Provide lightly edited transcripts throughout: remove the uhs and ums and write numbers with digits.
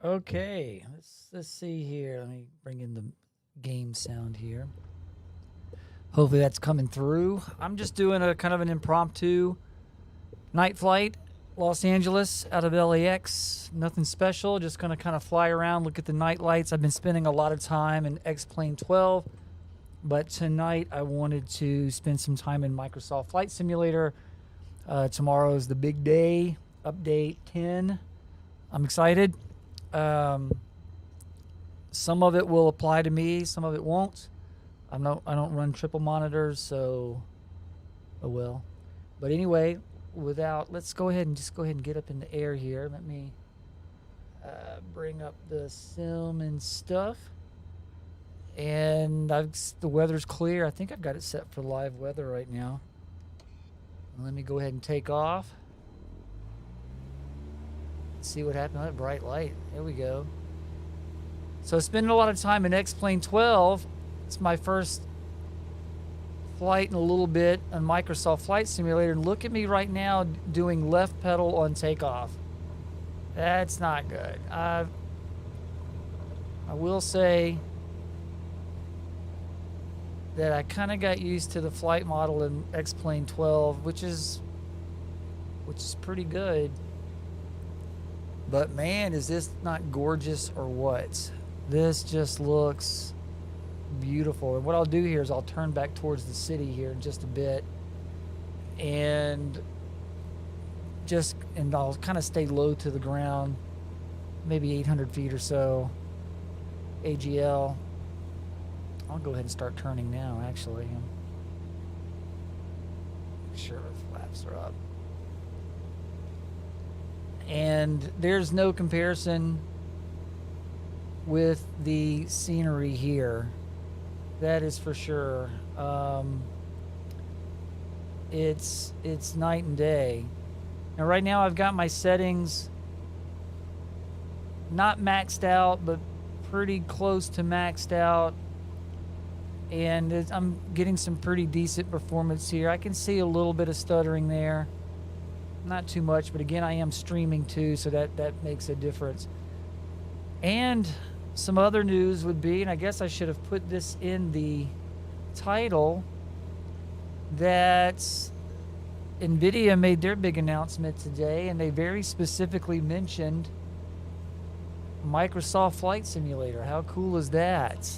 Okay, let's see here. Let me bring in the game sound here. Hopefully that's coming through. I'm just doing a kind of an impromptu night flight, Los Angeles out of LAX. Nothing special. Just gonna kind of fly around, look at the night lights. I've been spending a lot of time in X-Plane 12, but tonight I wanted to spend some time in Microsoft Flight Simulator. Tomorrow's the big day, update 10. I'm excited. Um, some of it will apply to me, some of it won't. I don't run triple monitors, so oh well. But anyway, let's go ahead and get up in the air here. Let me bring up the sim and stuff. And the weather's clear. I think I've got it set for live weather right now. Let me go ahead and take off. See what happened. That bright light. There we go. So spending a lot of time in X-Plane 12. It's my first flight in a little bit on Microsoft Flight Simulator. And look at me right now doing left pedal on takeoff. That's not good. I will say that I kind of got used to the flight model in X-Plane 12, which is pretty good. But man, is this not gorgeous or what? This just looks beautiful. And what I'll do here is I'll turn back towards the city here in just a bit, and I'll kind of stay low to the ground, maybe 800 feet or so. AGL. I'll go ahead and start turning now, actually. Make sure the flaps are up. And there's no comparison with the scenery here. That is for sure. It's night and day. Now right now I've got my settings not maxed out, but pretty close to maxed out. And I'm getting some pretty decent performance here. I can see a little bit of stuttering there. Not too much, but again, I am streaming too, so that makes a difference. And some other news would be, and I guess I should have put this in the title, that NVIDIA made their big announcement today, and they very specifically mentioned Microsoft Flight Simulator. How cool is that?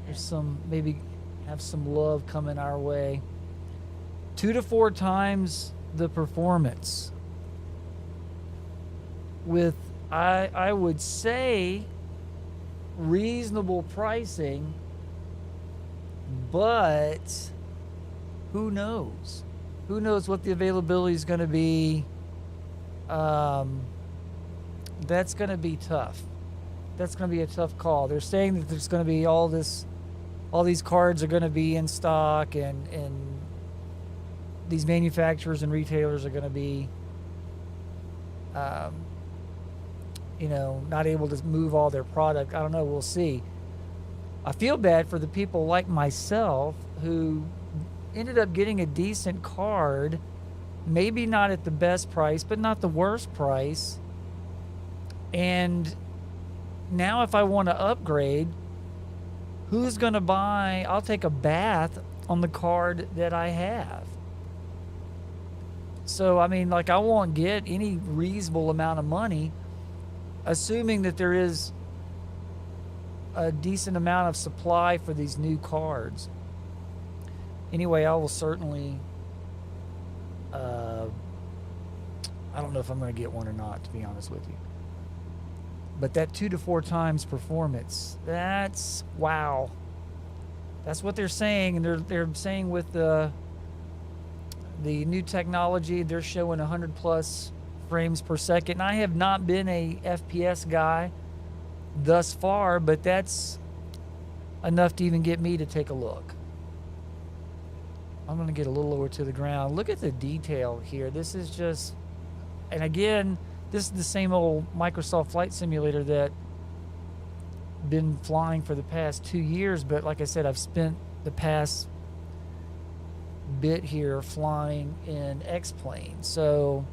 There's maybe have some love coming our way. 2 to 4 times the performance with, I would say, reasonable pricing, but who knows? Who knows what the availability is going to be? That's going to be tough. That's going to be a tough call. They're saying that there's going to be all these cards are going to be in stock, and these manufacturers and retailers are going to be, not able to move all their product. I don't know. We'll see. I feel bad for the people like myself who ended up getting a decent card, maybe not at the best price, but not the worst price. And now if I want to upgrade, who's going to buy? I'll take a bath on the card that I have. So, I mean, I won't get any reasonable amount of money, assuming that there is a decent amount of supply for these new cards. Anyway, I will certainly, I don't know if I'm going to get one or not, to be honest with you. But that 2 to 4 times performance, that's wow. That's what they're saying, and they're saying with the new technology, they're showing 100 plus frames per second. I have not been a FPS guy thus far, but that's enough to even get me to take a look. I'm going to get a little lower to the ground. Look at the detail here. This is just, and again, this is the same old Microsoft Flight Simulator that been flying for the past 2 years, but like I said, I've spent the past bit here flying in X-Plane. So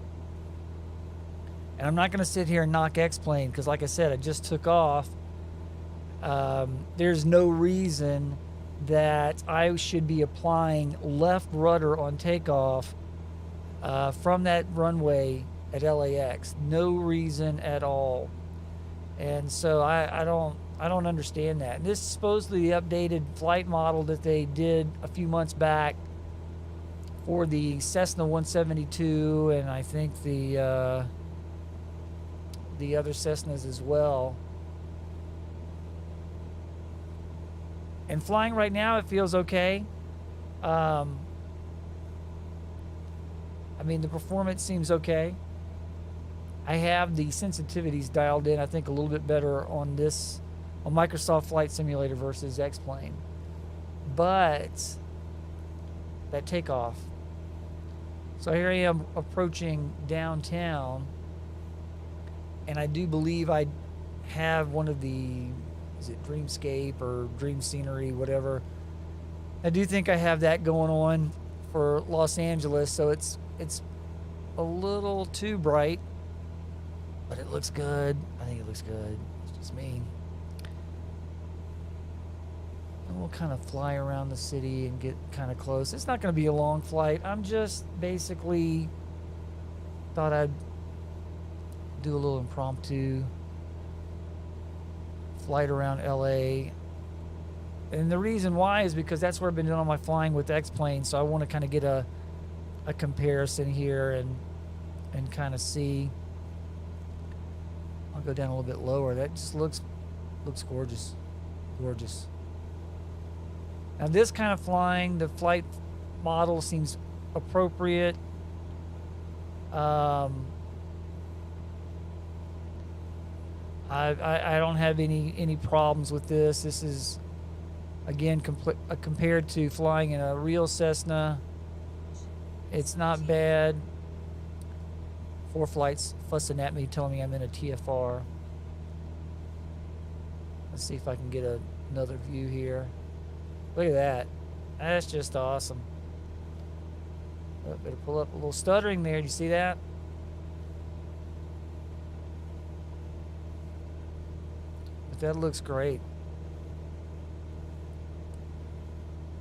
And I'm not going to sit here and knock X-Plane because, like I said, I just took off. There's no reason that I should be applying left rudder on takeoff from that runway at LAX. No reason at all. And so I don't understand that. And this is supposedly the updated flight model that they did a few months back for the Cessna 172, and I think the other Cessnas as well. And flying right now, it feels okay. I mean, the performance seems okay. I have the sensitivities dialed in, I think, a little bit better on this, on Microsoft Flight Simulator versus X-Plane. But that takeoff. So here I am approaching downtown, and I do believe I have one of the, is it Dreamscape or Dream Scenery, whatever. I do think I have that going on for Los Angeles, so it's a little too bright, but it looks good. I think it looks good. It's just me. And we'll kind of fly around the city and get kind of close. It's not going to be a long flight. I'm just basically thought I'd do a little impromptu flight around LA. And the reason why is because that's where I've been doing all my flying with X-Plane, so I want to kind of get a comparison here and kind of see. I'll go down a little bit lower. That just looks gorgeous. Gorgeous. Now this kind of flying, the flight model seems appropriate. I don't have any problems with this. This is, again, compared to flying in a real Cessna, it's not bad. 4 flights fussing at me, telling me I'm in a TFR. Let's see if I can get another view here. Look at that. That's just awesome. Oh, better pull up a little stuttering there. Do you see that? But that looks great.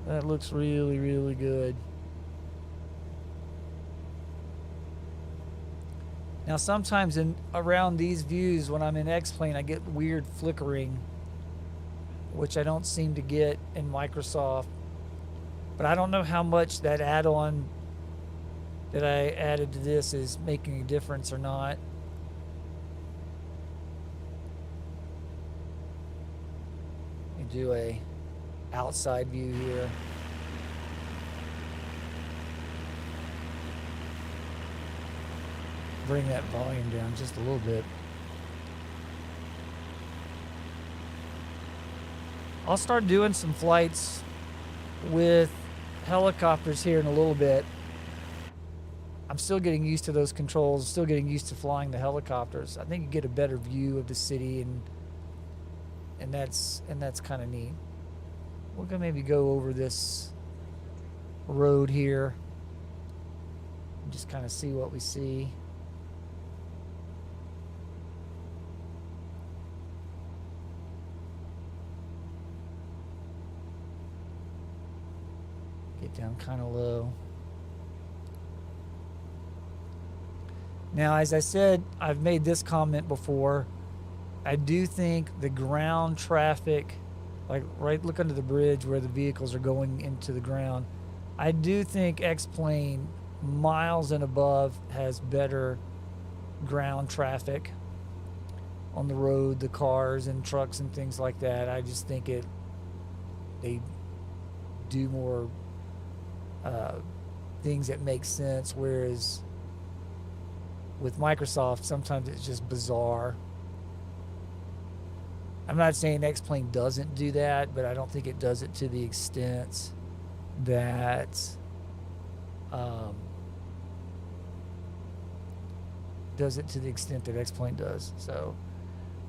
That looks really, really good. Now sometimes around these views when I'm in X-Plane I get weird flickering, which I don't seem to get in Microsoft. But I don't know how much that add-on that I added to this is making a difference or not. Let me do a outside view here. Bring that volume down just a little bit. I'll start doing some flights with helicopters here in a little bit. I'm still getting used to those controls, still getting used to flying the helicopters. I think you get a better view of the city, and that's kind of neat. We're gonna maybe go over this road here and just kind of see what we see. Get down kind of low. Now, as I said, I've made this comment before. I do think the ground traffic, like look under the bridge where the vehicles are going into the ground. I do think X-Plane miles and above has better ground traffic on the road, the cars and trucks and things like that. I just think they do more things that make sense, whereas with Microsoft sometimes it's just bizarre. I'm not saying X-Plane doesn't do that, but I don't think it does it to the extent that X-Plane does. So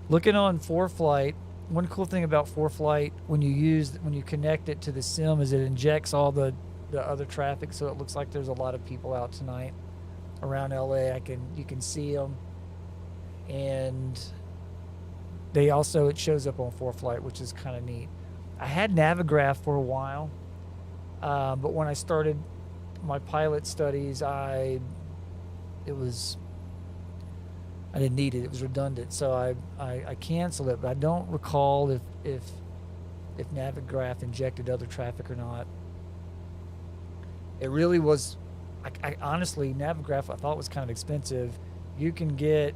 looking on ForeFlight, one cool thing about ForeFlight when you connect it to the sim is it injects all the other traffic, so it looks like there's a lot of people out tonight around LA. You can see them. and they also, it shows up on ForeFlight, which is kind of neat. I had Navigraph for a while, but when I started my pilot studies, I didn't need it. It was redundant, so I canceled it. But I don't recall if Navigraph injected other traffic or not. It really was. I honestly, Navigraph I thought was kind of expensive. You can get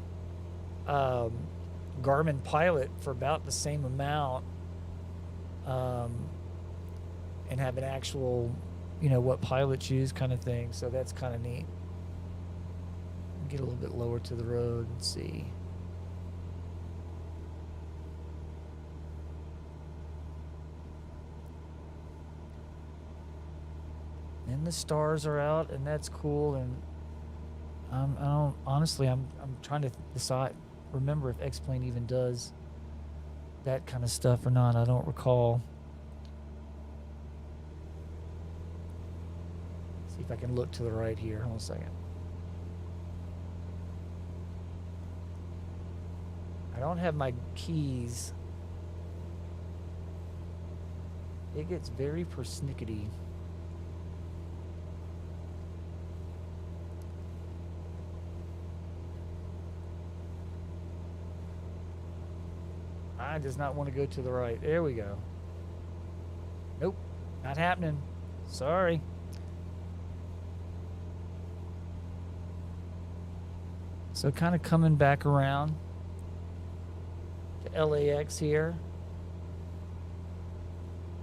Garmin Pilot for about the same amount, and have an actual, what pilots use kind of thing. So that's kind of neat. Get a little bit lower to the road and see. And the stars are out, and that's cool. And I don't honestly. I'm trying to remember if X-Plane even does that kind of stuff or not. I don't recall. See if I can look to the right here. Hold on a second. I don't have my keys. It gets very persnickety. I does not want to go to the right. There we go. Nope, not happening. Sorry. So kind of coming back around to LAX here.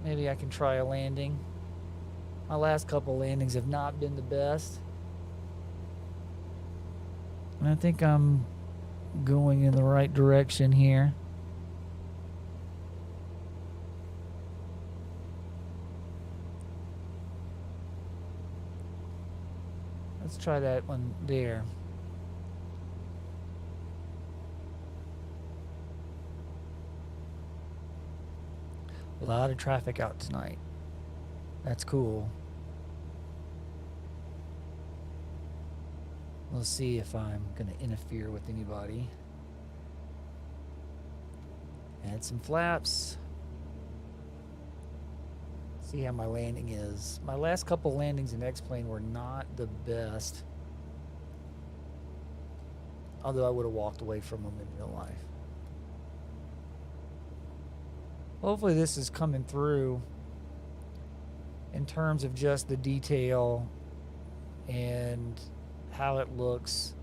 Maybe I can try a landing. My last couple landings have not been the best. And I think I'm going in the right direction here. Let's try that one there. A lot of traffic out tonight. That's cool. We'll see if I'm going to interfere with anybody. Add some flaps. See how my landing is. My last couple landings in X-Plane were not the best. Although I would have walked away from them in real life. Hopefully this is coming through in terms of just the detail and how it looks.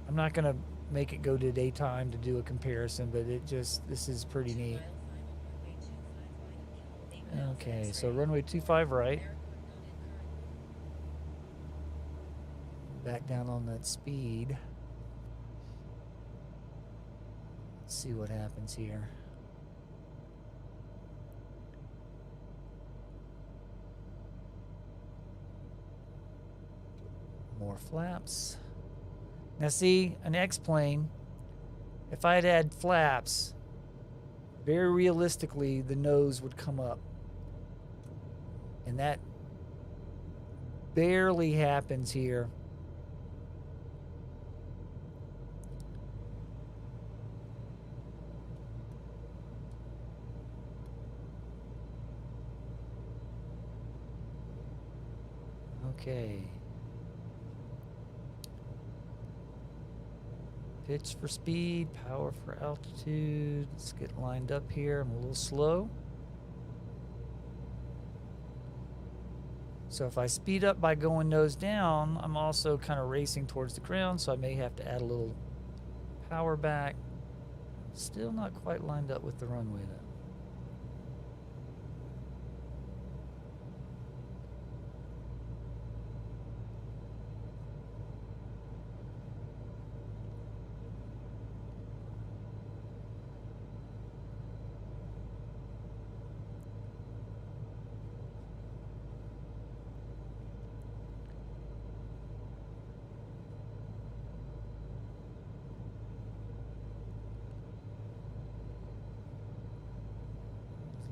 I'm not going to make it go to daytime to do a comparison, but this is pretty neat. Okay, so runway 25 right. Back down on that speed. Let's see what happens here. More flaps. Now see, an X-Plane, if I had flaps, very realistically the nose would come up. And that barely happens here. Okay. Pitch for speed, power for altitude. Let's get lined up here. I'm a little slow. So if I speed up by going nose down, I'm also kind of racing towards the ground, so I may have to add a little power back. Still not quite lined up with the runway though.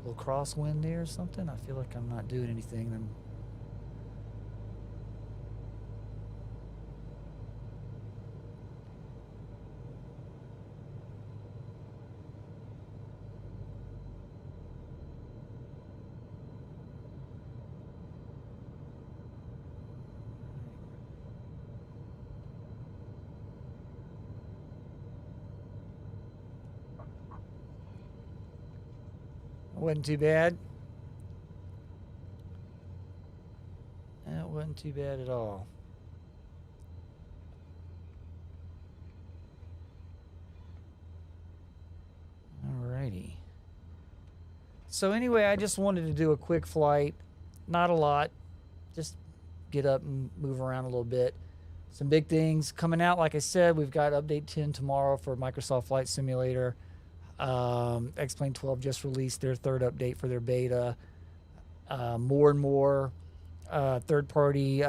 Little crosswind there or something. I feel like I'm not doing anything. Wasn't too bad. That wasn't too bad at all. Alrighty. So anyway, I just wanted to do a quick flight. Not a lot. Just get up and move around a little bit. Some big things coming out. Like I said, we've got update 10 tomorrow for Microsoft Flight Simulator. X-Plane 12 just released their third update for their beta. More and more third-party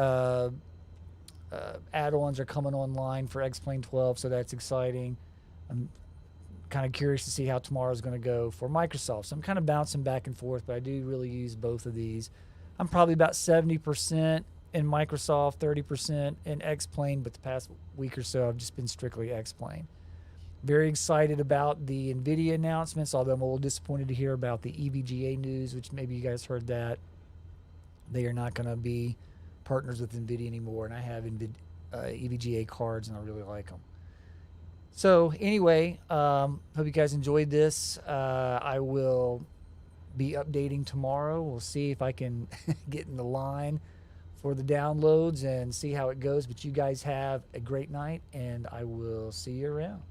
add-ons are coming online for X-Plane 12, so that's exciting. I'm kind of curious to see how tomorrow's going to go for Microsoft. So I'm kind of bouncing back and forth, but I do really use both of these. I'm probably about 70% in Microsoft, 30% in X-Plane, but the past week or so I've just been strictly X-Plane. Very excited about the NVIDIA announcements, although I'm a little disappointed to hear about the EVGA news, which maybe you guys heard that. They are not going to be partners with NVIDIA anymore, and I have EVGA cards, and I really like them. So anyway, hope you guys enjoyed this. I will be updating tomorrow. We'll see if I can get in the line for the downloads and see how it goes. But you guys have a great night, and I will see you around.